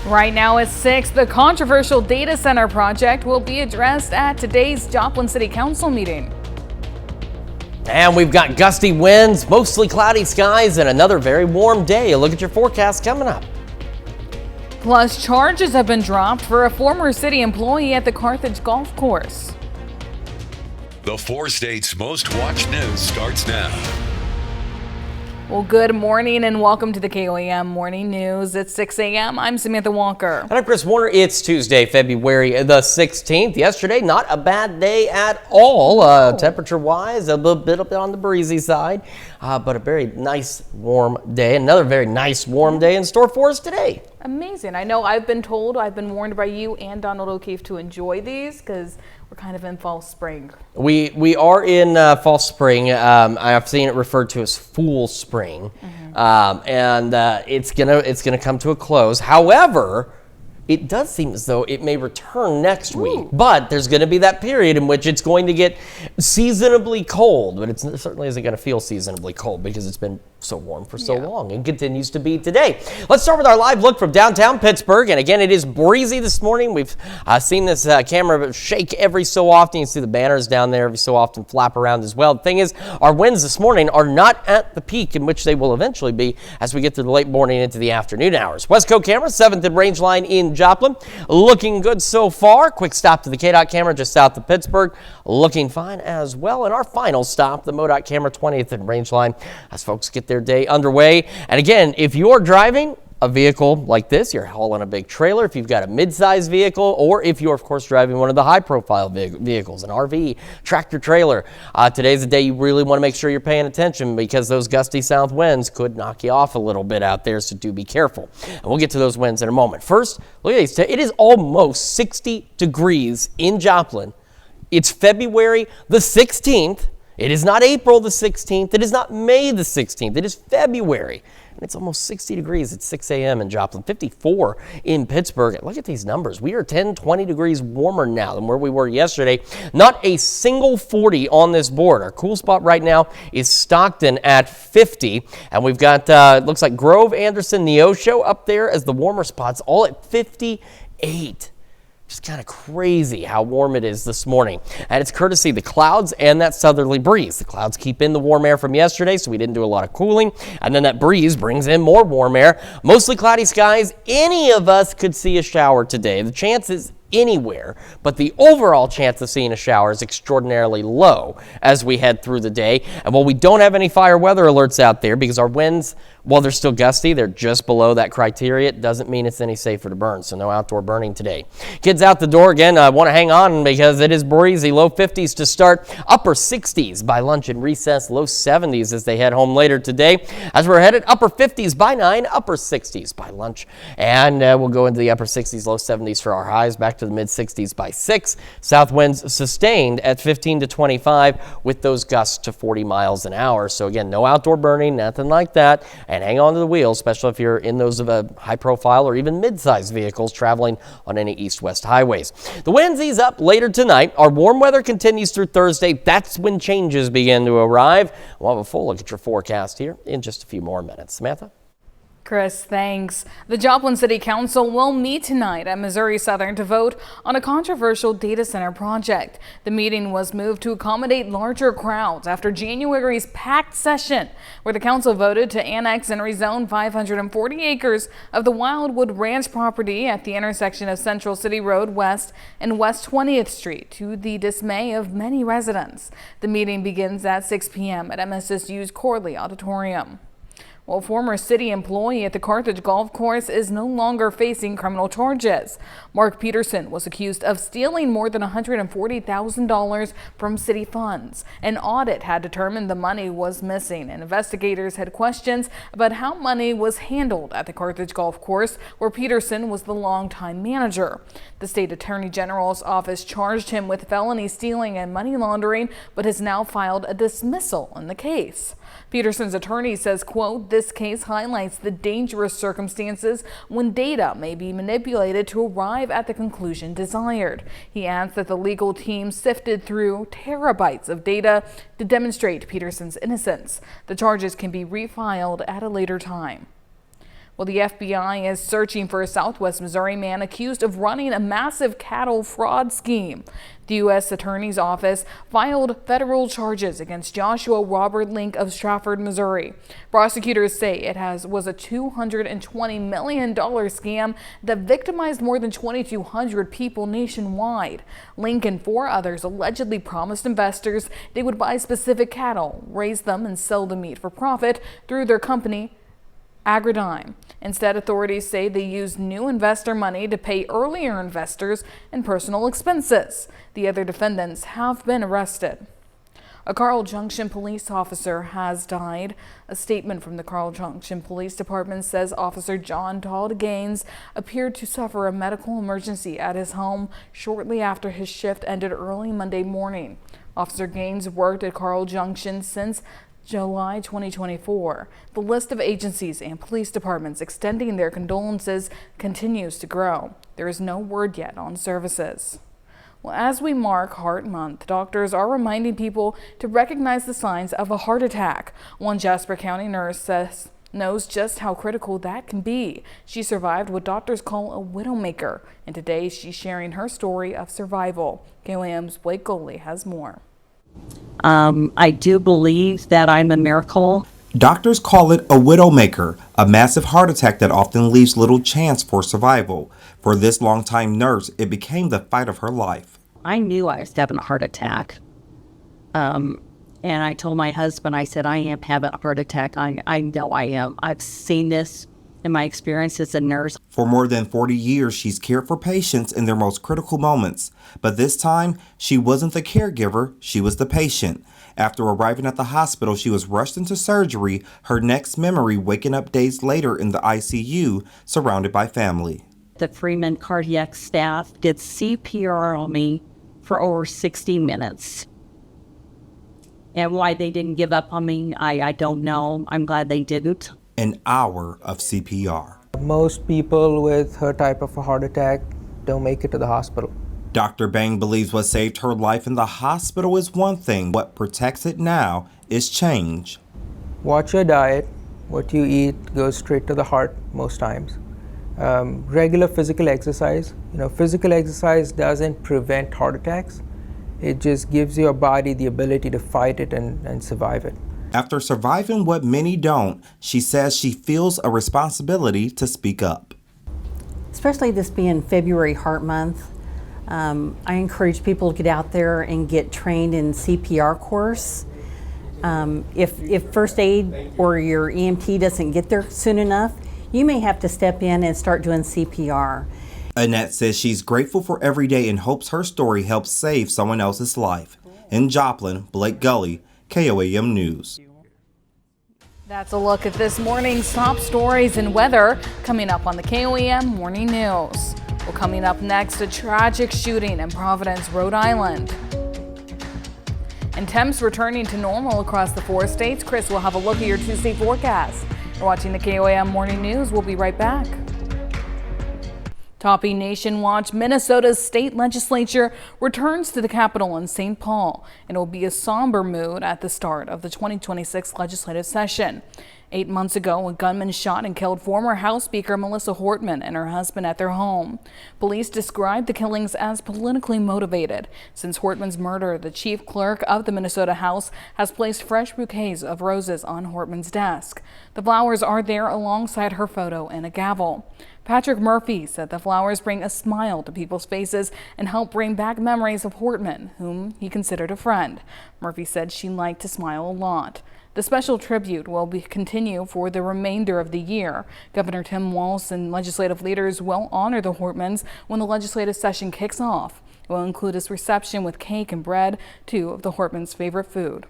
Right now at 6, the controversial data center project will be addressed at today's Joplin City Council meeting. And we've got gusty winds, mostly cloudy skies, and another very warm day. A look at your forecast coming up. Plus, charges have been dropped for a former city employee at the Carthage Golf Course. The 4 states' most watched news starts now. Well, good morning and welcome to the KOAM Morning News. It's 6 a.m. I'm Samantha Walker. And I'm Chris Warner. It's Tuesday, February the 16th. Yesterday, not a bad day at all. Temperature-wise, a little bit on the breezy side, but a very nice, warm day. Another very nice, warm day in store for us today. Amazing. I know I've been warned by you and Donald O'Keefe to enjoy these because we're kind of in fall spring. We are in fall spring. I've seen it referred to as fool spring, and it's gonna come to a close. However, it does seem as though it may return next week, but there's going to be that period in which it's going to get seasonably cold, but it certainly isn't going to feel seasonably cold because it's been so warm for so long and continues to be today. Let's start with our live look from downtown Pittsburgh, and again, it is breezy this morning. We've seen this camera shake every so often. You see the banners down there every so often flap around as well. The thing is, our winds this morning are not at the peak in which they will eventually be as we get through the late morning into the afternoon hours. West Coast camera, 7th and range line in Joplin, looking good so far. Quick stop to the KDOT camera just south of Pittsburgh, looking fine as well. And our final stop, the MoDOT camera, 20th and range line, as folks get their day underway. And again, if you're driving a vehicle like this, you're hauling a big trailer, if you've got a mid-size vehicle, or if you're, of course, driving one of the high-profile vehicles, an RV, tractor trailer, today's the day you really want to make sure you're paying attention because those gusty south winds could knock you off a little bit out there, so do be careful. And we'll get to those winds in a moment. First, look at these. It is almost 60 degrees in Joplin. It's February the 16th. It is not April the 16th. It is not May the 16th. It is February. And it's almost 60 degrees at 6 a.m. in Joplin, 54 in Pittsburgh. Look at these numbers. We are 10, 20 degrees warmer now than where we were yesterday. Not a single 40 on this board. Our cool spot right now is Stockton at 50. And we've got, looks like Grove, Anderson, Neosho up there as the warmer spots, all at 58. Just kind of crazy how warm it is this morning. And it's courtesy of the clouds and that southerly breeze. The clouds keep in the warm air from yesterday, so we didn't do a lot of cooling. And then that breeze brings in more warm air. Mostly cloudy skies. Any of us could see a shower today. The chances anywhere, but the overall chance of seeing a shower is extraordinarily low as we head through the day. And while we don't have any fire weather alerts out there because our winds, while they're still gusty, they're just below that criteria, it doesn't mean it's any safer to burn, so no outdoor burning today. Kids out the door again, I want to hang on because it is breezy. Low 50s to start, upper 60s by lunch and recess, low 70s as they head home later today. As we're headed, upper 50s by 9, upper 60s by lunch, and we'll go into the upper 60s, low 70s for our highs, back to the mid 60s by 6. South winds sustained at 15 to 25 with those gusts to 40 miles an hour. So again, no outdoor burning, nothing like that. And hang on to the wheel, especially if you're in those of a high profile or even mid-sized vehicles traveling on any east-west highways. The winds ease up later tonight. Our warm weather continues through Thursday. That's when changes begin to arrive. We'll have a full look at your forecast here in just a few more minutes. Samantha? Chris, thanks. The Joplin City Council will meet tonight at Missouri Southern to vote on a controversial data center project. The meeting was moved to accommodate larger crowds after January's packed session, where the council voted to annex and rezone 540 acres of the Wildwood Ranch property at the intersection of Central City Road West and West 20th Street, to the dismay of many residents. The meeting begins at 6 p.m. at MSSU's Corley Auditorium. Well, a former city employee at the Carthage Golf Course is no longer facing criminal charges. Mark Peterson was accused of stealing more than $140,000 from city funds. An audit had determined the money was missing, and investigators had questions about how money was handled at the Carthage Golf Course, where Peterson was the longtime manager. The state attorney general's office charged him with felony stealing and money laundering, but has now filed a dismissal in the case. Peterson's attorney says, quote, "This case highlights the dangerous circumstances when data may be manipulated to arrive at the conclusion desired." He adds that the legal team sifted through terabytes of data to demonstrate Peterson's innocence. The charges can be refiled at a later time. Well, the FBI is searching for a Southwest Missouri man accused of running a massive cattle fraud scheme. The U.S. Attorney's Office filed federal charges against Joshua Robert Link of Strafford, Missouri. Prosecutors say it was a $220 million scam that victimized more than 2,200 people nationwide. Link and 4 others allegedly promised investors they would buy specific cattle, raise them, and sell the meat for profit through their company, Agridime. Instead, authorities say they used new investor money to pay earlier investors and personal expenses. The other defendants have been arrested. A Carl Junction police officer has died. A statement from the Carl Junction Police Department says Officer John Todd Gaines appeared to suffer a medical emergency at his home shortly after his shift ended early Monday morning. Officer Gaines worked at Carl Junction since July 2024. The list of agencies and police departments extending their condolences continues to grow. There is no word yet on services. Well, as we mark Heart Month, doctors are reminding people to recognize the signs of a heart attack. One Jasper County nurse knows just how critical that can be. She survived what doctors call a widowmaker, and today she's sharing her story of survival. KOAM's Blake Goley has more. I do believe that I'm a miracle. Doctors call it a widowmaker, a massive heart attack that often leaves little chance for survival. For this longtime nurse, it became the fight of her life. I knew I was having a heart attack. And I told my husband, I said, I am having a heart attack. I know I am. I've seen this in my experience as a nurse. For more than 40 years, she's cared for patients in their most critical moments. But this time, she wasn't the caregiver, she was the patient. After arriving at the hospital, she was rushed into surgery, her next memory waking up days later in the ICU, surrounded by family. The Freeman cardiac staff did CPR on me for over 60 minutes. And why they didn't give up on me, I don't know. I'm glad they didn't. An hour of CPR. Most people with her type of a heart attack don't make it to the hospital. Dr. Bang believes what saved her life in the hospital is one thing. What protects it now is change. Watch your diet. What you eat goes straight to the heart most times. Regular physical exercise. Physical exercise doesn't prevent heart attacks. It just gives your body the ability to fight it and survive it. After surviving what many don't, she says she feels a responsibility to speak up. Especially this being February Heart Month, I encourage people to get out there and get trained in CPR course. If first aid or your EMT doesn't get there soon enough, you may have to step in and start doing CPR. Annette says she's grateful for every day and hopes her story helps save someone else's life. In Joplin, Blake Gully, KOAM News. That's a look at this morning's top stories and weather coming up on the KOAM Morning News. Well, coming up next, a tragic shooting in Providence, Rhode Island. And temps returning to normal across the 4 states. Chris will have a look at your Tuesday forecast. You're watching the KOAM Morning News. We'll be right back. Topping Nation Watch, Minnesota's state legislature returns to the Capitol in St. Paul. It will be a somber mood at the start of the 2026 legislative session. 8 months ago, a gunman shot and killed former House Speaker Melissa Hortman and her husband at their home. Police described the killings as politically motivated. Since Hortman's murder, the chief clerk of the Minnesota House has placed fresh bouquets of roses on Hortman's desk. The flowers are there alongside her photo and a gavel. Patrick Murphy said the flowers bring a smile to people's faces and help bring back memories of Hortman, whom he considered a friend. Murphy said she liked to smile a lot. The special tribute will continue for the remainder of the year. Governor Tim Walz and legislative leaders will honor the Hortmans when the legislative session kicks off. It will include a reception with cake and bread, 2 of the Hortmans' favorite food.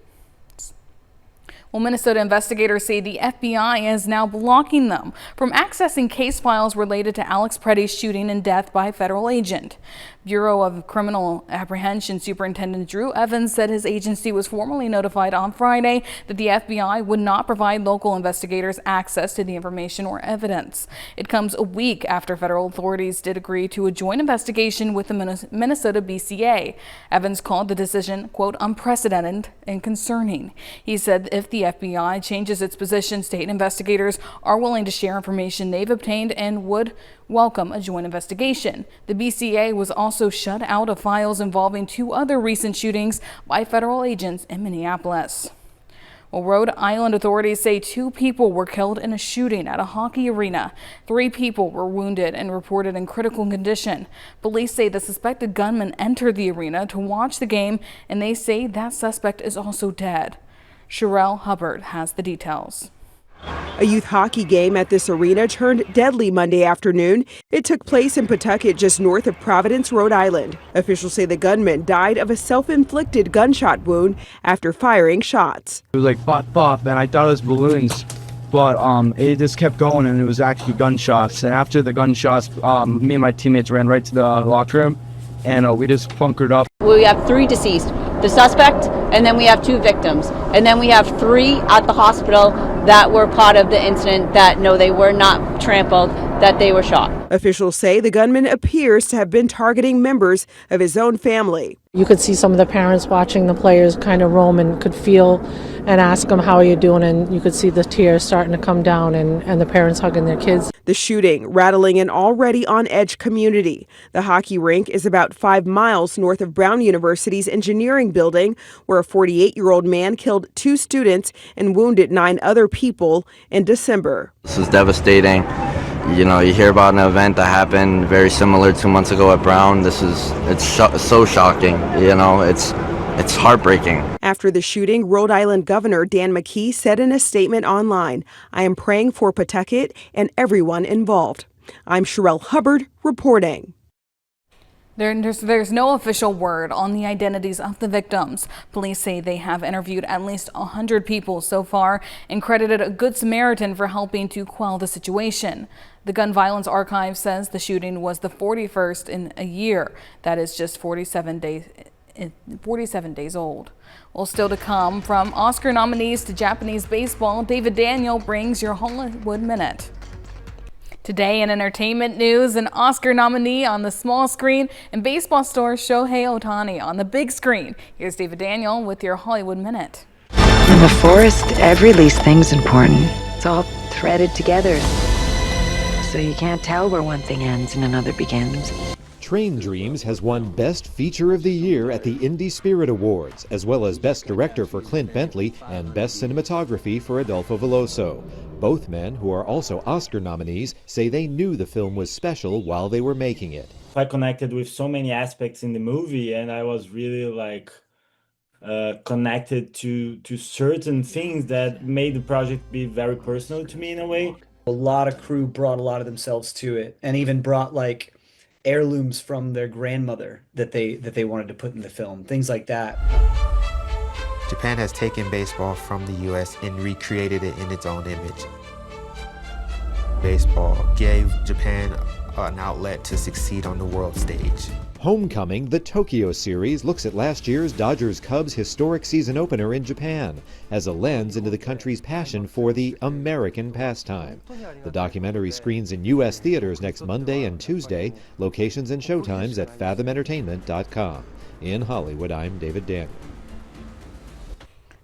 Well, Minnesota investigators say the FBI is now blocking them from accessing case files related to Alex Preddy's shooting and death by a federal agent. Bureau of Criminal Apprehension Superintendent Drew Evans said his agency was formally notified on Friday that the FBI would not provide local investigators access to the information or evidence. It comes a week after federal authorities did agree to a joint investigation with the Minnesota BCA. Evans called the decision, quote, unprecedented and concerning. He said if the the FBI changes its position, state investigators are willing to share information they've obtained and would welcome a joint investigation. The BCA was also shut out of files involving 2 other recent shootings by federal agents in Minneapolis. Well, Rhode Island authorities say 2 people were killed in a shooting at a hockey arena. 3 people were wounded and reported in critical condition. Police say the suspected gunman entered the arena to watch the game, and they say that suspect is also dead. Sherelle Hubbard has the details. A youth hockey game at this arena turned deadly Monday afternoon. It took place in Pawtucket, just north of Providence, Rhode Island. Officials say the gunman died of a self-inflicted gunshot wound after firing shots. It was like pop, pop, and I thought it was balloons, but it just kept going, and it was actually gunshots. And after the gunshots, me and my teammates ran right to the locker room, and we just bunkered up. We have 3 deceased, the suspect, and then we have 2 victims. And then we have 3 at the hospital that were part of the incident that, no, they were not trampled, that they were shot. Officials say the gunman appears to have been targeting members of his own family. You could see some of the parents watching the players kind of roam and could feel and ask them, how are you doing? And you could see the tears starting to come down and the parents hugging their kids. The shooting rattling an already on-edge community. The hockey rink is about 5 miles north of Brown University's engineering building, where a 48-year-old man killed 2 students and wounded 9 other people in December. This is devastating. You know, you hear about an event that happened very similar 2 months ago at Brown. It's so shocking. You know, it's heartbreaking. After the shooting, Rhode Island Governor Dan McKee said in a statement online, "I am praying for Pawtucket and everyone involved." I'm Sherelle Hubbard reporting. There's no official word on the identities of the victims. Police say they have interviewed at least 100 people so far and credited a Good Samaritan for helping to quell the situation. The Gun Violence Archive says the shooting was the 41st in a year. That is just 47 days old. Well, still to come, from Oscar nominees to Japanese baseball, David Daniel brings your Hollywood Minute. Today in entertainment news, an Oscar nominee on the small screen and baseball star Shohei Ohtani on the big screen. Here's David Daniel with your Hollywood Minute. In the forest, every least thing's important. It's all threaded together, so you can't tell where one thing ends and another begins. Train Dreams has won Best Feature of the Year at the Indie Spirit Awards, as well as Best Director for Clint Bentley and Best Cinematography for Adolfo Veloso. Both men, who are also Oscar nominees, say they knew the film was special while they were making it. I connected with so many aspects in the movie, and I was really connected to certain things that made the project be very personal to me in a way. A lot of crew brought a lot of themselves to it, and even brought heirlooms from their grandmother that they wanted to put in the film, things like that. Japan has taken baseball from the US and recreated it in its own image. Baseball gave Japan an outlet to succeed on the world stage. Homecoming, the Tokyo series, looks at last year's Dodgers-Cubs historic season opener in Japan as a lens into the country's passion for the American pastime. The documentary screens in U.S. theaters next Monday and Tuesday. Locations and showtimes at fathomentertainment.com. In Hollywood, I'm David Daniel.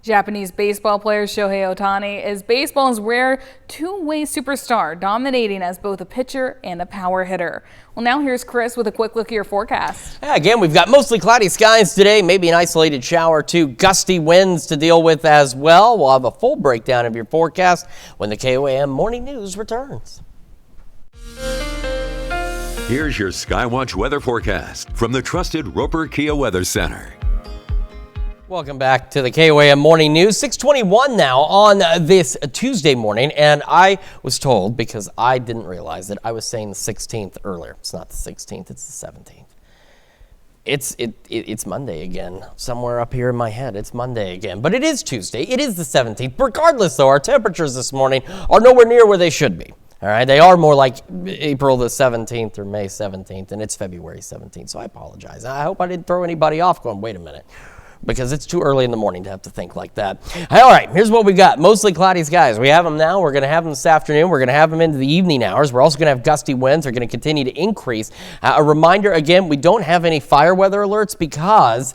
Japanese baseball player Shohei Ohtani is baseball's rare two-way superstar, dominating as both a pitcher and a power hitter. Well, now here's Chris with a quick look at your forecast. Yeah, again, we've got mostly cloudy skies today, maybe an isolated shower or 2, gusty winds to deal with as well. We'll have a full breakdown of your forecast when the KOAM Morning News returns. Here's your Skywatch weather forecast from the trusted Roper Kia Weather Center. Welcome back to the KOAM Morning News. 6:21 now on this Tuesday morning, and I was told, because I didn't realize that I was saying the 16th earlier. It's not the 16th, it's the 17th. It's Monday again. Somewhere up here in my head, it's Monday again. But it is Tuesday. It is the 17th. Regardless, though, our temperatures this morning are nowhere near where they should be. All right, they are more like April the 17th or May 17th, and it's February 17th, so I apologize. I hope I didn't throw anybody off going, wait a minute, because it's too early in the morning to have to think like that. All right, here's what we got. Mostly cloudy skies. We have them now. We're going to have them this afternoon. We're going to have them into the evening hours. We're also going to have gusty winds. They're going to continue to increase. A reminder, again, we don't have any fire weather alerts because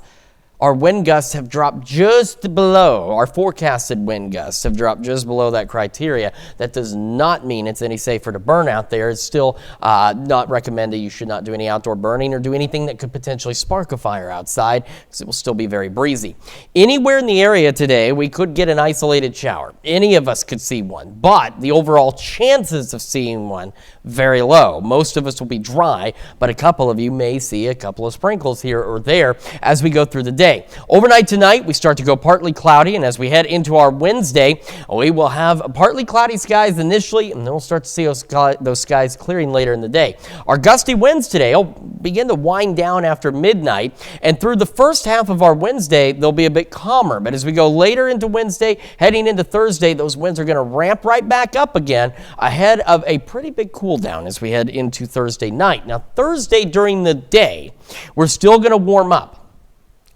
our wind gusts have dropped just below, our forecasted wind gusts have dropped just below that criteria. That does not mean it's any safer to burn out there. It's still not recommended. You should not do any outdoor burning or do anything that could potentially spark a fire outside, because it will still be very breezy. Anywhere in the area today, we could get an isolated shower. Any of us could see one, but the overall chances of seeing one, very low. Most of us will be dry, but a couple of you may see a couple of sprinkles here or there as we go through the day. Overnight tonight, we start to go partly cloudy, and as we head into our Wednesday, we will have partly cloudy skies initially, and then we'll start to see those skies clearing later in the day. Our gusty winds today will begin to wind down after midnight, and through the first half of our Wednesday, they'll be a bit calmer. But as we go later into Wednesday, heading into Thursday, those winds are going to ramp right back up again ahead of a pretty big cool down as we head into Thursday night. Now, Thursday during the day, we're still going to warm up.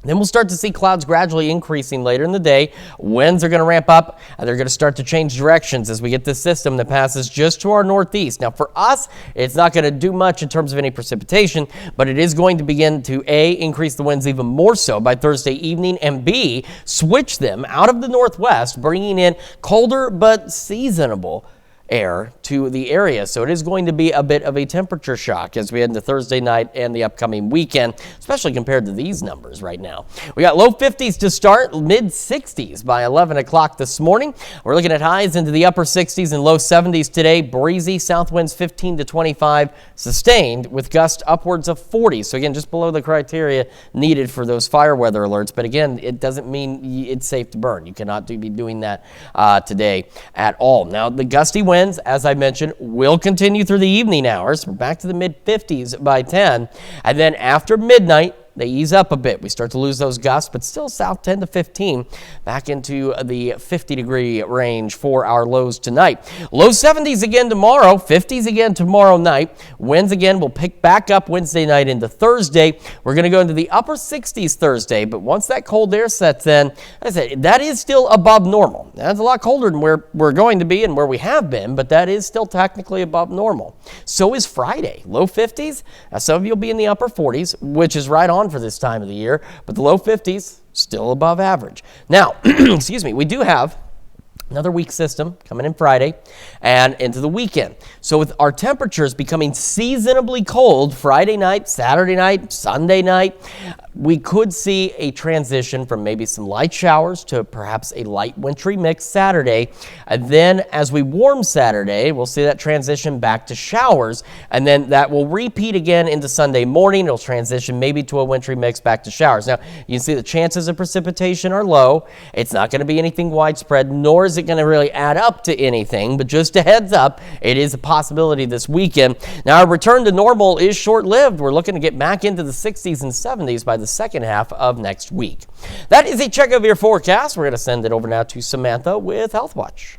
Then we'll start to see clouds gradually increasing later in the day. Winds are going to ramp up, and they're going to start to change directions as we get this system that passes just to our northeast. Now, for us, it's not going to do much in terms of any precipitation, but it is going to begin to, A, increase the winds even more so by Thursday evening, and B, switch them out of the northwest, bringing in colder but seasonable air to the area. So it is going to be a bit of a temperature shock as we head into Thursday night and the upcoming weekend, especially compared to these numbers right now. We got low 50s to start, mid 60s by 11 o'clock this morning. We're looking at highs into the upper 60s and low 70s today. Breezy, south winds 15 to 25 sustained with gusts upwards of 40. So again, just below the criteria needed for those fire weather alerts. But again, it doesn't mean it's safe to burn. You cannot be doing that today at all. Now, the gusty winds, as I mentioned, will continue through the evening hours. We're back to the mid 50s by 10. And then after midnight, they ease up a bit. We start to lose those gusts, but still south 10 to 15, back into the 50-degree range for our lows tonight. Low 70s again tomorrow, 50s again tomorrow night. Winds again will pick back up Wednesday night into Thursday. We're going to go into the upper 60s Thursday, but once that cold air sets in, as I said, that is still above normal. That's a lot colder than where we're going to be and where we have been, but that is still technically above normal. So is Friday, low 50s. Now, some of you will be in the upper 40s, which is right on for this time of the year, but the low 50s still above average. Now, excuse me, we do have another weak system coming in Friday and into the weekend. So with our temperatures becoming seasonably cold Friday night, Saturday night, Sunday night, we could see a transition from maybe some light showers to perhaps a light wintry mix Saturday. And then as we warm Saturday, we'll see that transition back to showers. And then that will repeat again into Sunday morning. It'll transition maybe to a wintry mix back to showers. Now, you can see the chances of precipitation are low. It's not going to be anything widespread, nor is it going to really add up to anything. But just a heads up, it is a possibility this weekend. Now, our return to normal is short-lived. We're looking to get back into the 60s and 70s by the second half of next week. That is a check of your forecast. We're going to send it over now to Samantha with Health Watch.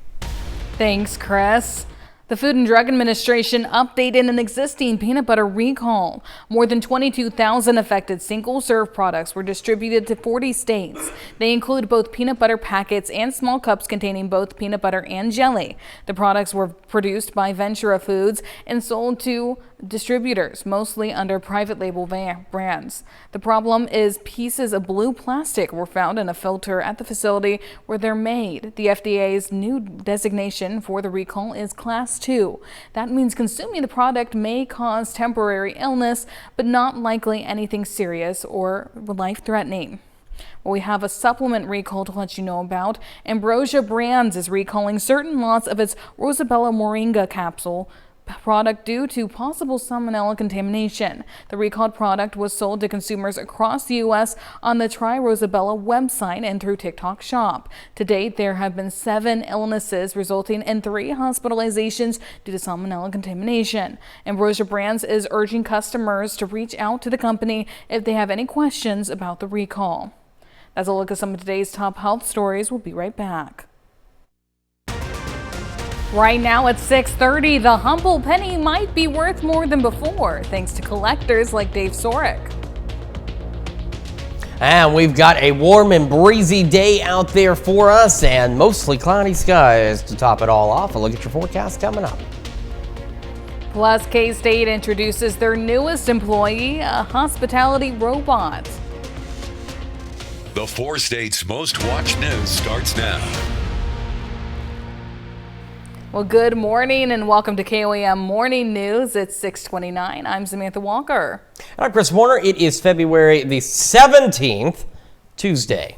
Thanks, Chris. The Food and Drug Administration updated an existing peanut butter recall. More than 22,000 affected single-serve products were distributed to 40 states. They include both peanut butter packets and small cups containing both peanut butter and jelly. The products were produced by Ventura Foods and sold to distributors, mostly under private label brands. The problem is pieces of blue plastic were found in a filter at the facility where they're made. The FDA's new designation for the recall is Class 2. That means consuming the product may cause temporary illness, but not likely anything serious or life-threatening. Well, we have a supplement recall to let you know about. Ambrosia Brands is recalling certain lots of its Rosabella Moringa capsule product due to possible salmonella contamination. The recalled product was sold to consumers across the U.S. on the Try Rosabella website and through TikTok Shop. To date, there have been 7 illnesses resulting in 3 hospitalizations due to salmonella contamination. Ambrosia Brands is urging customers to reach out to the company if they have any questions about the recall. That's a look at some of today's top health stories. We'll be right back. Right now at 6:30, the humble penny might be worth more than before, thanks to collectors like Dave Sorek. And we've got a warm and breezy day out there for us and mostly cloudy skies to top it all off. A look at your forecast coming up. Plus, K-State introduces their newest employee, a hospitality robot. The 4 states' most watched news starts now. Well, good morning and welcome to KOAM Morning News. It's 6:29. I'm Samantha Walker. And I'm Chris Warner. It is February the 17th, Tuesday,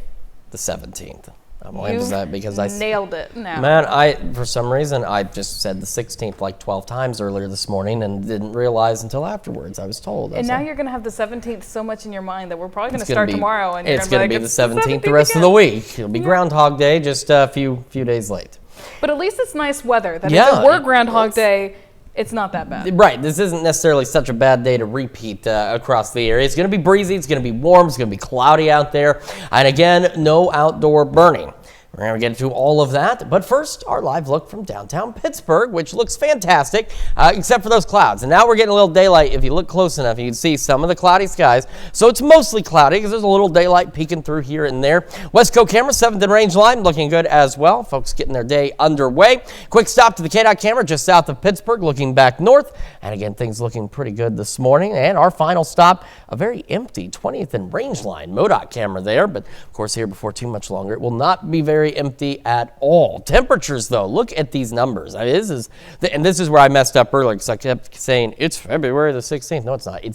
the 17th. I'm only emphasizing that because I nailed it now. Man, for some reason, I just said the 16th like 12 times earlier this morning and didn't realize until afterwards. I was told. And now you're going to have the 17th so much in your mind that we're probably going to start tomorrow. And it's going to be the 17th the rest of the week. It'll be Groundhog Day, just a few days late. But at least it's nice weather. That if it were Groundhog Day, it's not that bad. Right. This isn't necessarily such a bad day to repeat across the area. It's going to be breezy. It's going to be warm. It's going to be cloudy out there. And again, no outdoor burning. We're going to get into all of that, but first, our live look from downtown Pittsburgh, which looks fantastic, except for those clouds. And now we're getting a little daylight. If you look close enough, you can see some of the cloudy skies. So it's mostly cloudy because there's a little daylight peeking through here and there. Westco camera, 7th and Range line, looking good as well. Folks getting their day underway. Quick stop to the KDOT camera just south of Pittsburgh, looking back north. And again, things looking pretty good this morning. And our final stop, a very empty 20th and Range line. MoDOT camera there, but of course here before too much longer, it will not be very empty at all. Temperatures, though, look at these numbers. I mean, this is where I messed up earlier because I kept saying it's February the 16th. No, it's not.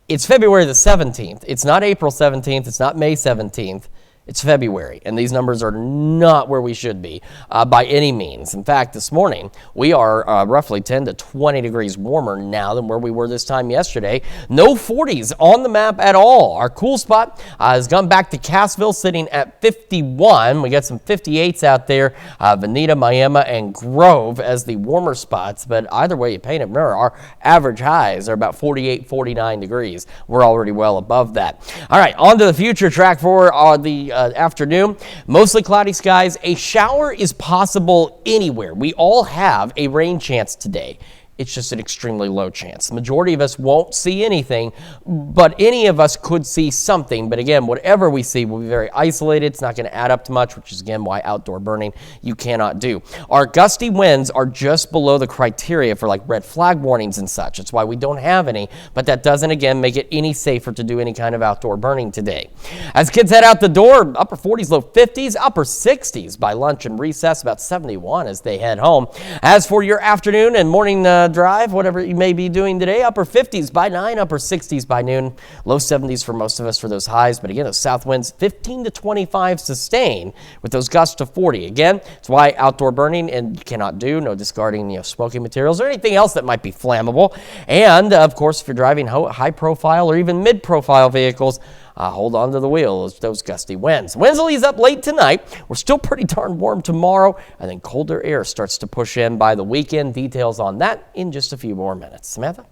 It's February the 17th. It's not April 17th. It's not May 17th. It's February, and these numbers are not where we should be by any means. In fact, this morning, we are roughly 10 to 20 degrees warmer now than where we were this time yesterday. No 40s on the map at all. Our cool spot has gone back to Cassville, sitting at 51. We got some 58s out there, Veneta, Miami, and Grove as the warmer spots. But either way you paint it, remember, our average highs are about 48, 49 degrees. We're already well above that. All right, on to the future track for the afternoon. Mostly cloudy skies. A shower is possible anywhere. We all have a rain chance today. It's just an extremely low chance. The majority of us won't see anything, but any of us could see something. But again, whatever we see will be very isolated. It's not going to add up to much, which is again why outdoor burning you cannot do. Our gusty winds are just below the criteria for like red flag warnings and such. That's why we don't have any, but that doesn't again make it any safer to do any kind of outdoor burning today. As kids head out the door, upper 40s, low 50s, upper 60s by lunch and recess, about 71 as they head home. As for your afternoon and morning drive, whatever you may be doing today, upper 50s by 9, upper 60s by noon, low 70s for most of us for those highs. But again, those south winds 15 to 25 sustain with those gusts to 40. Again, it's why outdoor burning and you cannot do, no discarding smoking materials or anything else that might be flammable. And of course, if you're driving high profile or even mid profile vehicles, hold on to the wheel as those gusty winds. Winds will ease up late tonight. We're still pretty darn warm tomorrow, and then colder air starts to push in by the weekend. Details on that in just a few more minutes. Samantha?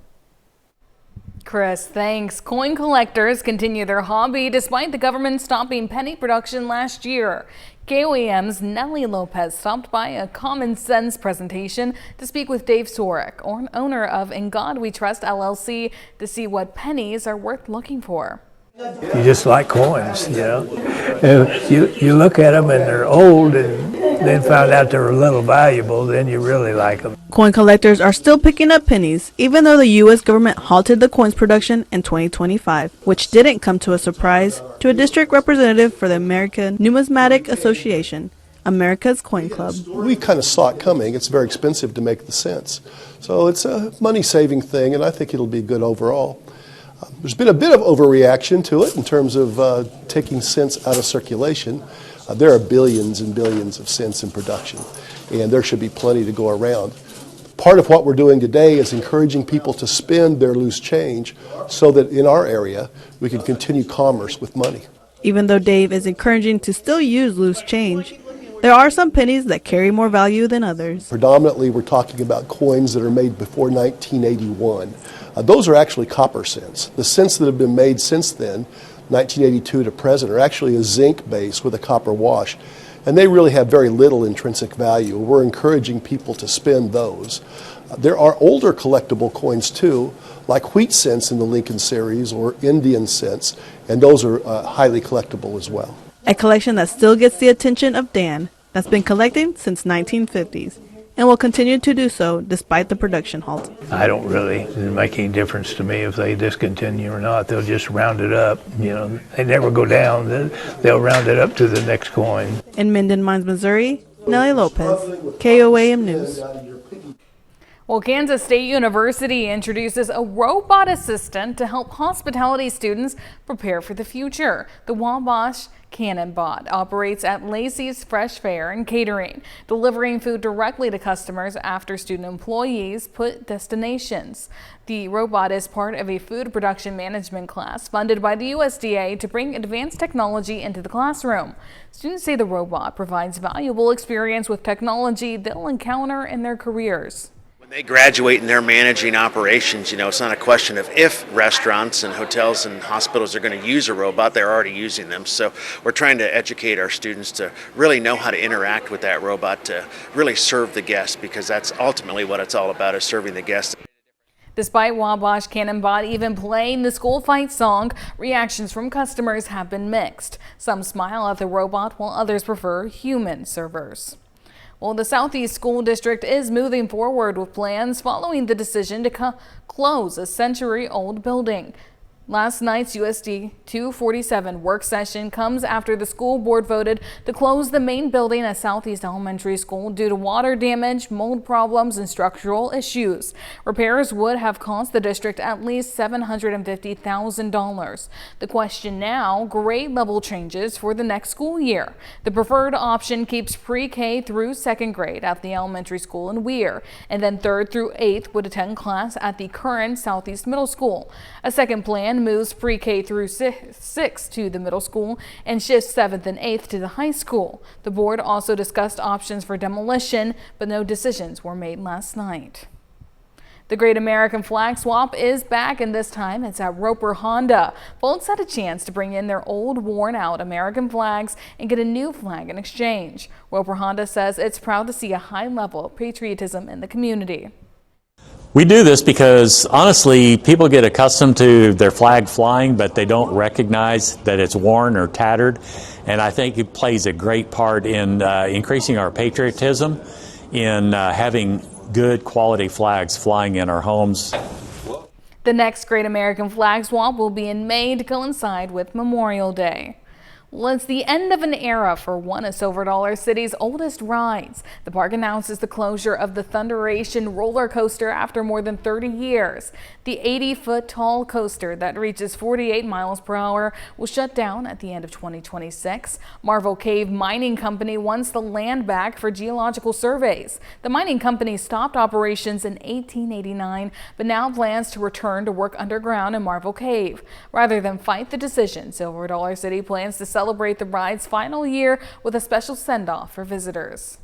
Chris, thanks. Coin collectors continue their hobby despite the government stopping penny production last year. KOAM's Nellie Lopez stopped by a Common Sense presentation to speak with Dave Sorek, owner of In God We Trust LLC, to see what pennies are worth looking for. You just like coins, you know. You look at them and they're old and then found out they're a little valuable, then you really like them. Coin collectors are still picking up pennies, even though the U.S. government halted the coins production in 2025, which didn't come to a surprise to a district representative for the American Numismatic Association, America's Coin Club. We kind of saw it coming. It's very expensive to make the cents. So it's a money-saving thing, and I think it'll be good overall. There's been a bit of overreaction to it in terms of taking cents out of circulation. There are billions and billions of cents in production, and there should be plenty to go around. Part of what we're doing today is encouraging people to spend their loose change so that in our area we can continue commerce with money. Even though Dave is encouraging to still use loose change, there are some pennies that carry more value than others. Predominantly we're talking about coins that are made before 1981. Those are actually copper cents. The cents that have been made since then, 1982 to present, are actually a zinc base with a copper wash. And they really have very little intrinsic value. We're encouraging people to spend those. There are older collectible coins too, like wheat cents in the Lincoln series or Indian cents, and those are highly collectible as well. A collection that still gets the attention of Dan, that's been collecting since 1950s. and will continue to do so despite the production halt. I don't really make any difference to me if they discontinue or not. They'll just round it up. They never go down. They'll round it up to the next coin. In Minden Mines, Missouri, Nellie Lopez, KOAM News. Well, Kansas State University introduces a robot assistant to help hospitality students prepare for the future. The Wabash Cannonbot operates at Lacey's Fresh Fare and Catering, delivering food directly to customers after student employees put destinations. The robot is part of a food production management class funded by the USDA to bring advanced technology into the classroom. Students say the robot provides valuable experience with technology they'll encounter in their careers. They graduate and they're managing operations. It's not a question of if restaurants and hotels and hospitals are going to use a robot, they're already using them. So we're trying to educate our students to really know how to interact with that robot to really serve the guest, because that's ultimately what it's all about, is serving the guest. Despite Wabash Cannonbot even playing the school fight song, reactions from customers have been mixed. Some smile at the robot while others prefer human servers. Well, the Southeast School District is moving forward with plans following the decision to close a century-old building. Last night's USD 247 work session comes after the school board voted to close the main building at Southeast Elementary School due to water damage, mold problems, and structural issues. Repairs would have cost the district at least $750,000. The question now, grade level changes for the next school year. The preferred option keeps pre-K through second grade at the elementary school in Weir, and then 3rd through 8th would attend class at the current Southeast Middle School. A second plan moves pre-K through 6th to the middle school and shifts 7th and 8th to the high school. The board also discussed options for demolition, but no decisions were made last night. The Great American Flag Swap is back, and this time it's at Roper Honda. Folks had a chance to bring in their old, worn-out American flags and get a new flag in exchange. Roper Honda says it's proud to see a high level of patriotism in the community. We do this because, honestly, people get accustomed to their flag flying, but they don't recognize that it's worn or tattered. And I think it plays a great part in increasing our patriotism, in having good quality flags flying in our homes. The next Great American Flag Swap will be in May to coincide with Memorial Day. Well, it's the end of an era for one of Silver Dollar City's oldest rides. The park announces the closure of the Thunderation roller coaster after more than 30 years. The 80-foot tall coaster that reaches 48 miles per hour will shut down at the end of 2026. Marvel Cave Mining Company wants the land back for geological surveys. The mining company stopped operations in 1889, but now plans to return to work underground in Marvel Cave. Rather than fight the decision, Silver Dollar City plans to celebrate the ride's final year with a special send-off for visitors.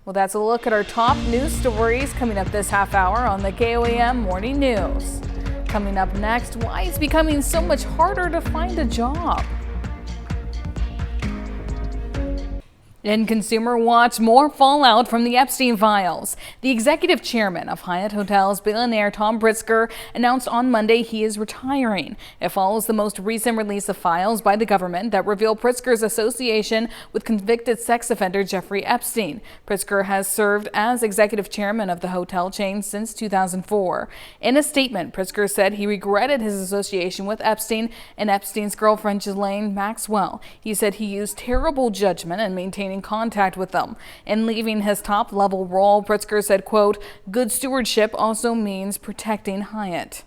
Well, that's a look at our top news stories coming up this half hour on the KOAM Morning News. Coming up next, why it's becoming so much harder to find a job. In Consumer Watch, more fallout from the Epstein files. The executive chairman of Hyatt Hotels, billionaire Tom Pritzker, announced on Monday he is retiring. It follows the most recent release of files by the government that reveal Pritzker's association with convicted sex offender Jeffrey Epstein. Pritzker has served as executive chairman of the hotel chain since 2004. In a statement, Pritzker said he regretted his association with Epstein and Epstein's girlfriend Ghislaine Maxwell. He said he used terrible judgment in maintaining contact with them. In leaving his top-level role, Pritzker said, quote, "Good stewardship also means protecting Hyatt."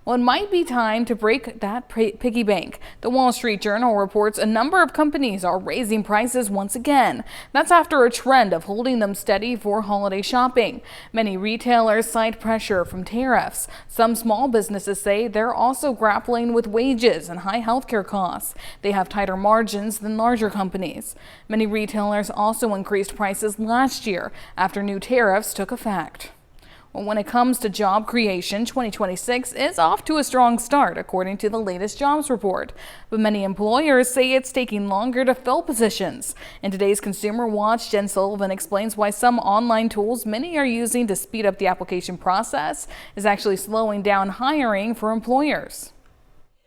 Well, it might be time to break that piggy bank. The Wall Street Journal reports a number of companies are raising prices once again. That's after a trend of holding them steady for holiday shopping. Many retailers cite pressure from tariffs. Some small businesses say they're also grappling with wages and high healthcare costs. They have tighter margins than larger companies. Many retailers also increased prices last year after new tariffs took effect. Well, when it comes to job creation, 2026 is off to a strong start, according to the latest jobs report. But many employers say it's taking longer to fill positions. In today's Consumer Watch, Jen Sullivan explains why some online tools many are using to speed up the application process is actually slowing down hiring for employers.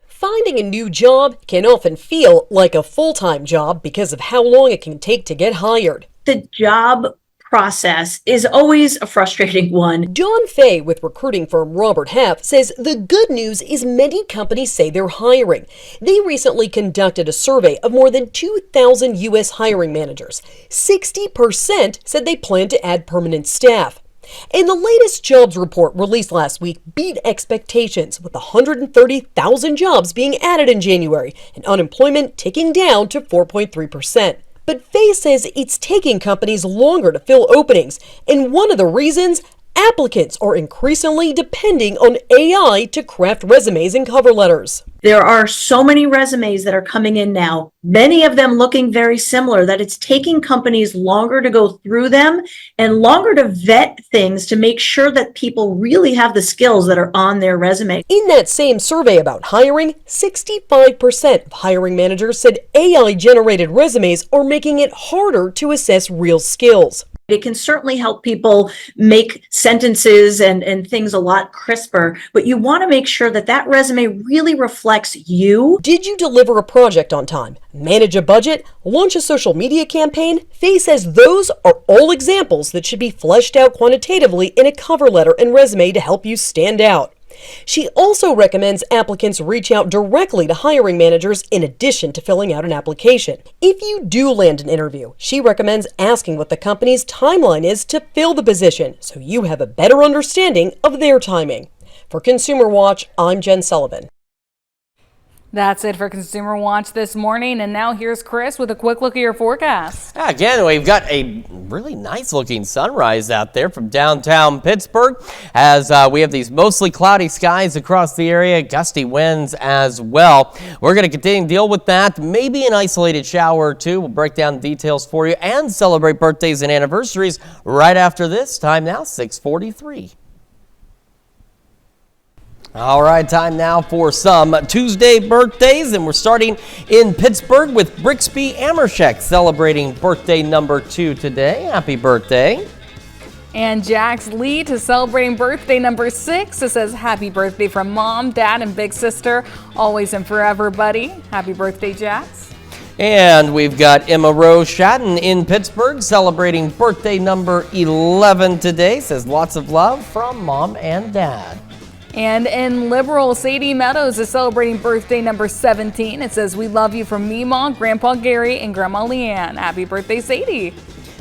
Finding a new job can often feel like a full-time job because of how long it can take to get hired. The job process is always a frustrating one. John Fay with recruiting firm Robert Half says the good news is many companies say they're hiring. They recently conducted a survey of more than 2,000 U.S. hiring managers. 60% said they plan to add permanent staff. And the latest jobs report released last week beat expectations, with 130,000 jobs being added in January and unemployment ticking down to 4.3%. But Fay says it's taking companies longer to fill openings, and one of the reasons, applicants are increasingly depending on AI to craft resumes and cover letters. There are so many resumes that are coming in now, many of them looking very similar, that it's taking companies longer to go through them and longer to vet things to make sure that people really have the skills that are on their resume. In that same survey about hiring, 65% of hiring managers said AI-generated resumes are making it harder to assess real skills. It can certainly help people make sentences and things a lot crisper, but you want to make sure that that resume really reflects you. Did you deliver a project on time, manage a budget, launch a social media campaign? Fay says those are all examples that should be fleshed out quantitatively in a cover letter and resume to help you stand out. She also recommends applicants reach out directly to hiring managers in addition to filling out an application. If you do land an interview, she recommends asking what the company's timeline is to fill the position so you have a better understanding of their timing. For Consumer Watch, I'm Jen Sullivan. That's it for Consumer Watch this morning. And now here's Chris with a quick look at your forecast. Again, we've got a really nice looking sunrise out there from downtown Pittsburgh as we have these mostly cloudy skies across the area, gusty winds as well. We're going to continue to deal with that. Maybe an isolated shower or two. We'll break down the details for you and celebrate birthdays and anniversaries right after this. Time now, 6:43. All right, time now for some Tuesday birthdays, and we're starting in Pittsburgh with Brixby Amershek celebrating birthday number 2 today. Happy birthday. And Jax Leet is celebrating birthday number 6. It says happy birthday from Mom, Dad, and Big Sister. Always and forever, buddy. Happy birthday, Jax. And we've got Emma Rose Shatton in Pittsburgh celebrating birthday number 11 today. Says lots of love from Mom and Dad. And in Liberal, Sadie Meadows is celebrating birthday number 17. It says, we love you from Meemaw, Grandpa Gary, and Grandma Leanne. Happy birthday, Sadie.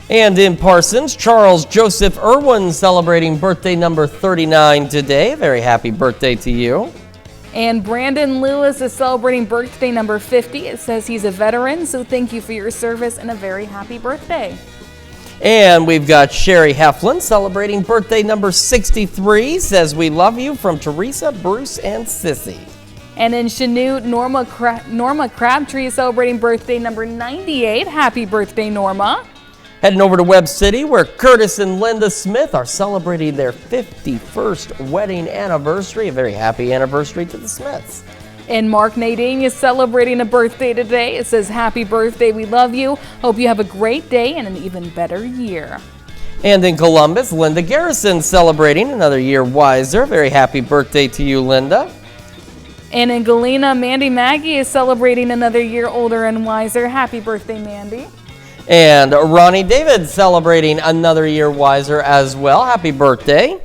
And in Parsons, Charles Joseph Irwin celebrating birthday number 39 today. Very happy birthday to you. And Brandon Lewis is celebrating birthday number 50. It says he's a veteran, so thank you for your service and a very happy birthday. And we've got Sherry Heflin celebrating birthday number 63. Says we love you from Teresa, Bruce, and Sissy. And in Chanute, Norma Crabtree is celebrating birthday number 98. Happy birthday, Norma. Heading over to Webb City where Curtis and Linda Smith are celebrating their 51st wedding anniversary. A very happy anniversary to the Smiths. And Mark Nadine is celebrating a birthday today. It says, happy birthday, we love you. Hope you have a great day and an even better year. And in Columbus, Linda Garrison celebrating another year wiser. Very happy birthday to you, Linda. And in Galena, Mandy Maggie is celebrating another year older and wiser. Happy birthday, Mandy. And Ronnie David celebrating another year wiser as well. Happy birthday.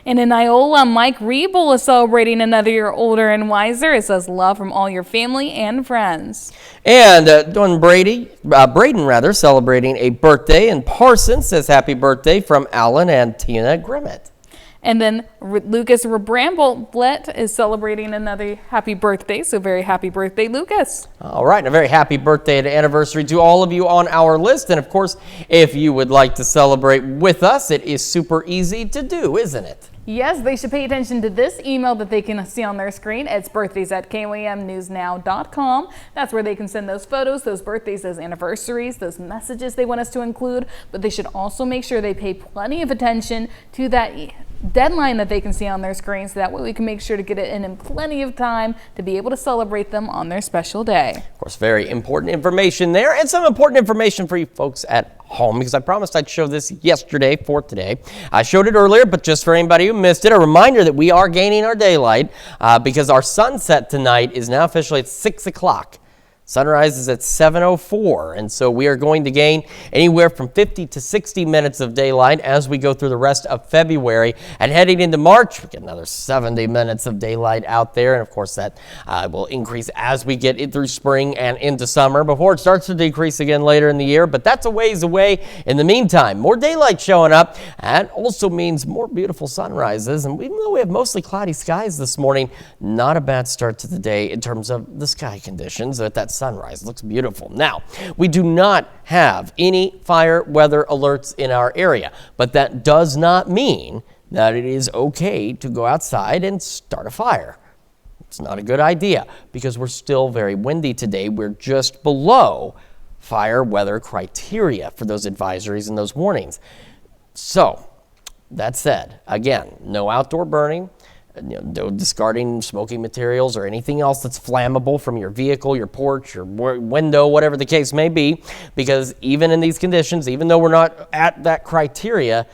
And in Iola, Mike Riebel is celebrating another year older and wiser. It says love from all your family and friends. And Braden celebrating a birthday. And Parsons says happy birthday from Alan and Tina Grimmett. And then Lucas Bramblett is celebrating another happy birthday. So very happy birthday, Lucas. All right, and a very happy birthday and anniversary to all of you on our list. And of course, if you would like to celebrate with us, it is super easy to do, isn't it? Yes, they should pay attention to this email that they can see on their screen. It's birthdays@KYMNewsNow.com. That's where they can send those photos, those birthdays, those anniversaries, those messages they want us to include. But they should also make sure they pay plenty of attention to that deadline that they can see on their screen, so that way we can make sure to get it in plenty of time to be able to celebrate them on their special day. Of course, very important information there, and some important information for you folks at home, because I promised I'd show this yesterday for today. I showed it earlier, but just for anybody who missed it, a reminder that we are gaining our daylight because our sunset tonight is now officially at 6 o'clock. Sunrise is at 7:04, and so we are going to gain anywhere from 50 to 60 minutes of daylight as we go through the rest of February. And heading into March, we get another 70 minutes of daylight out there, and of course that will increase as we get it through spring and into summer before it starts to decrease again later in the year, but that's a ways away. In the meantime, more daylight showing up, and also means more beautiful sunrises. And even though we have mostly cloudy skies this morning, not a bad start to the day in terms of the sky conditions. That sunrise looks beautiful. Now, we do not have any fire weather alerts in our area, but that does not mean that it is okay to go outside and start a fire. It's not a good idea because we're still very windy today. We're just below fire weather criteria for those advisories and those warnings. So, that said, again, no outdoor burning, no discarding smoking materials or anything else that's flammable from your vehicle, your porch, your window, whatever the case may be, because even in these conditions, even though we're not at that criteria,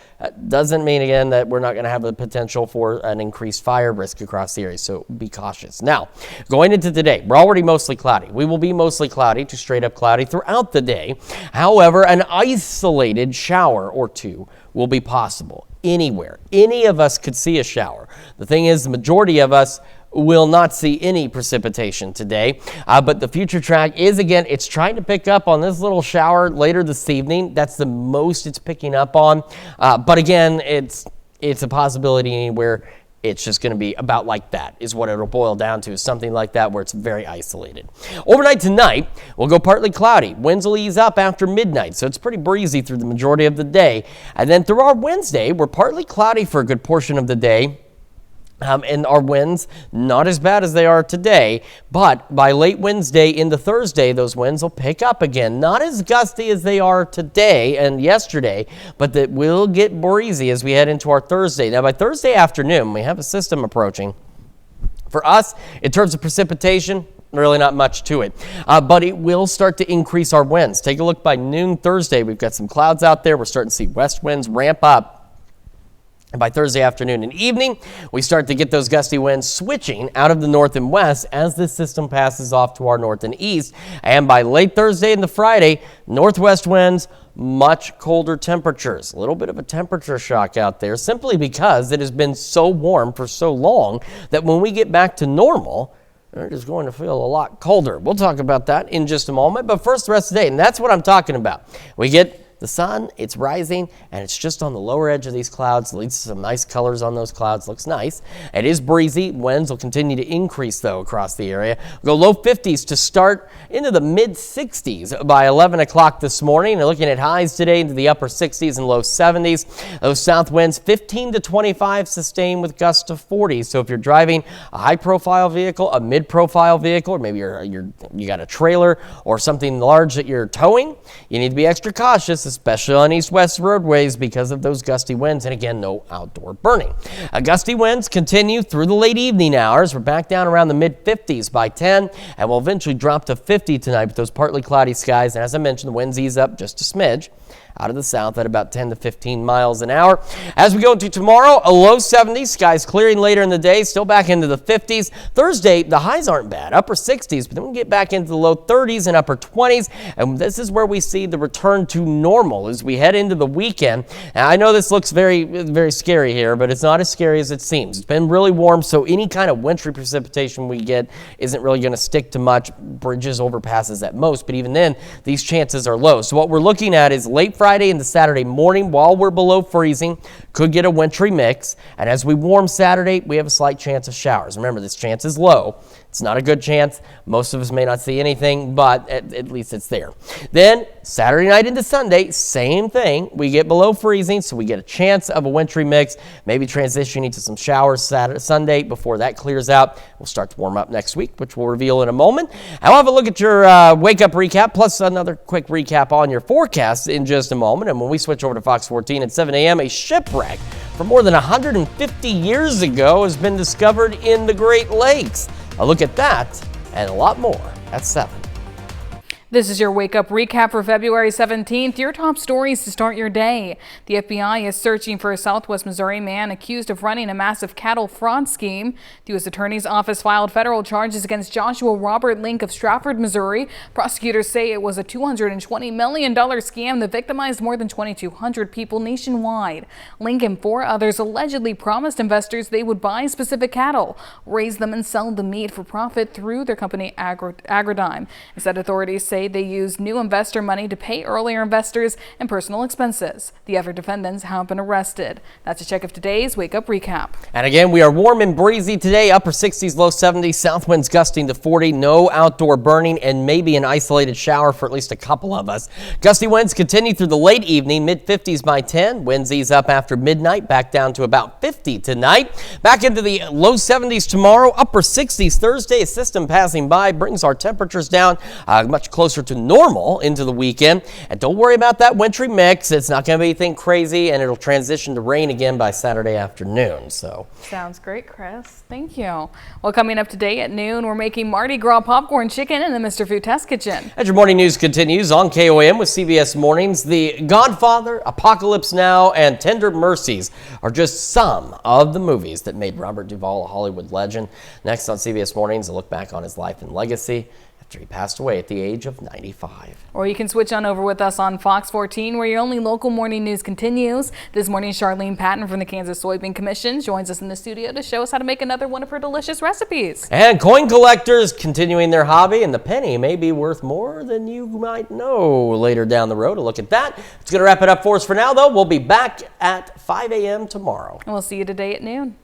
doesn't mean, again, that we're not going to have the potential for an increased fire risk across the area, so be cautious. Now, going into today, we're already mostly cloudy. We will be mostly cloudy to straight up cloudy throughout the day. However, an isolated shower or two will be possible anywhere. Any of us could see a shower. The thing is, the majority of us will not see any precipitation today, but the future track is, again, it's trying to pick up on this little shower later this evening. That's the most it's picking up on, but again, it's a possibility anywhere. It's just going to be about like that is what it'll boil down to, something like that where it's very isolated. Overnight tonight, we'll go partly cloudy. Winds will ease up after midnight, so it's pretty breezy through the majority of the day. And then through our Wednesday, we're partly cloudy for a good portion of the day. And our winds, not as bad as they are today, but by late Wednesday into Thursday, those winds will pick up again. Not as gusty as they are today and yesterday, but that will get breezy as we head into our Thursday. Now, by Thursday afternoon, we have a system approaching. For us, in terms of precipitation, really not much to it, but it will start to increase our winds. Take a look by noon Thursday. We've got some clouds out there. We're starting to see west winds ramp up. And by Thursday afternoon and evening, we start to get those gusty winds switching out of the north and west as this system passes off to our north and east. And by late Thursday into Friday, northwest winds, much colder temperatures. A little bit of a temperature shock out there simply because it has been so warm for so long that when we get back to normal, it is going to feel a lot colder. We'll talk about that in just a moment. But first, the rest of the day, and that's what I'm talking about. We get the sun, it's rising, and it's just on the lower edge of these clouds. Leads to some nice colors on those clouds. Looks nice. It is breezy. Winds will continue to increase, though, across the area. We'll go low 50s to start into the mid-60s by 11 o'clock this morning. And looking at highs today into the upper 60s and low 70s. Those south winds 15 to 25 sustain with gusts to 40. So if you're driving a high-profile vehicle, a mid-profile vehicle, or maybe you got a trailer or something large that you're towing, you need to be extra cautious, especially on east-west roadways because of those gusty winds, and again, no outdoor burning. Gusty winds continue through the late evening hours. We're back down around the mid-50s by 10, and we'll eventually drop to 50 tonight with those partly cloudy skies. And as I mentioned, the winds ease up just a smidge out of the south at about 10 to 15 miles an hour. As we go into tomorrow, a low 70s, skies clearing later in the day, still back into the 50s. Thursday, the highs aren't bad, upper 60s, but then we get back into the low 30s and upper 20s, and this is where we see the return to normal as we head into the weekend. Now, I know this looks very, very scary here, but it's not as scary as it seems. It's been really warm, so any kind of wintry precipitation we get isn't really going to stick to much. Bridges, overpasses at most, but even then, these chances are low. So what we're looking at is late Friday into Saturday morning, while we're below freezing, could get a wintry mix. And as we warm Saturday, we have a slight chance of showers. Remember, this chance is low. It's not a good chance. Most of us may not see anything, but at least it's there. Then Saturday night into Sunday, same thing. We get below freezing, so we get a chance of a wintry mix, maybe transitioning to some showers Sunday before that clears out. We'll start to warm up next week, which we'll reveal in a moment. I'll have a look at your wake-up recap, plus another quick recap on your forecast in just a moment. And when we switch over to Fox 14 at 7 a.m., a shipwreck from more than 150 years ago has been discovered in the Great Lakes. A look at that and a lot more at 7. This is your Wake Up Recap for February 17th, your top stories to start your day. The FBI is searching for a Southwest Missouri man accused of running a massive cattle fraud scheme. The U.S. Attorney's Office filed federal charges against Joshua Robert Link of Strafford, Missouri. Prosecutors say it was a $220 million scam that victimized more than 2,200 people nationwide. Link and 4 others allegedly promised investors they would buy specific cattle, raise them, and sell the meat for profit through their company Agridime. Instead, authorities say they used new investor money to pay earlier investors and personal expenses. The other defendants have been arrested. That's a check of today's Wake Up Recap. And again, we are warm and breezy today, upper 60s, low 70s, south winds gusting to 40, no outdoor burning, and maybe an isolated shower for at least a couple of us. Gusty winds continue through the late evening, mid 50s by 10. Winds ease up after midnight, back down to about 50 tonight. Back into the low 70s tomorrow, upper 60s Thursday. A system passing by brings our temperatures down much closer to normal into the weekend. And don't worry about that wintry mix. It's not going to be anything crazy, and it'll transition to rain again by Saturday afternoon. So sounds great, Chris. Thank you. Well, coming up today at noon, we're making Mardi Gras popcorn chicken in the Mr. Food Test Kitchen. As your morning news continues on KOM with CBS Mornings, The Godfather, Apocalypse Now, and Tender Mercies are just some of the movies that made Robert Duvall a Hollywood legend. Next on CBS Mornings, a look back on his life and legacy after he passed away at the age of 95. Or you can switch on over with us on Fox 14, where your only local morning news continues. This morning, Charlene Patton from the Kansas Soybean Commission joins us in the studio to show us how to make another one of her delicious recipes. And coin collectors continuing their hobby, and the penny may be worth more than you might know later down the road. A look at that. It's going to wrap it up for us for now, though. We'll be back at 5 a.m. tomorrow. And we'll see you today at noon.